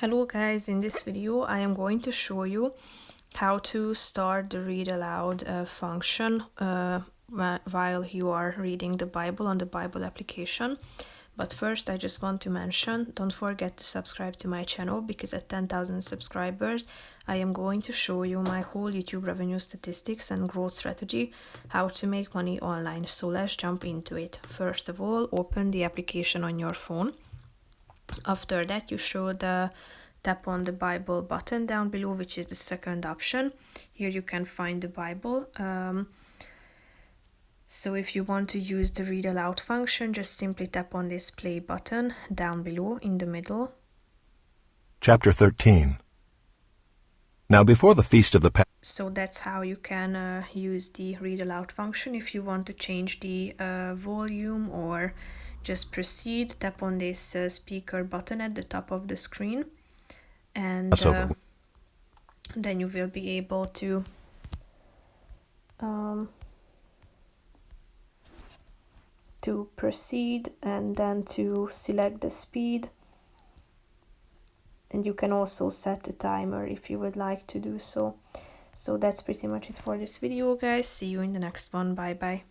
Hello guys, in this video I am going to show you how to start the read aloud function while you are reading the Bible on the Bible application. But first I just want to mention, don't forget to subscribe to my channel, because at 10,000 subscribers I am going to show you my whole YouTube revenue statistics and growth strategy, how to make money online. So let's jump into it. First of all, open the application on your phone. After that, you should tap on the Bible button down below, which is the second option. Here you can find the Bible. So if you want to use the read aloud function, just simply tap on this play button down below in the middle. Chapter 13. Now before the feast of the So that's how you can use the read aloud function. If you want to change the volume or just proceed, tap on this speaker button at the top of the screen, and Passover, then you will be able to proceed and then to select the speed, and you can also set a timer if you would like to do so. So that's pretty much it for this video, guys. See you in the next one. Bye bye.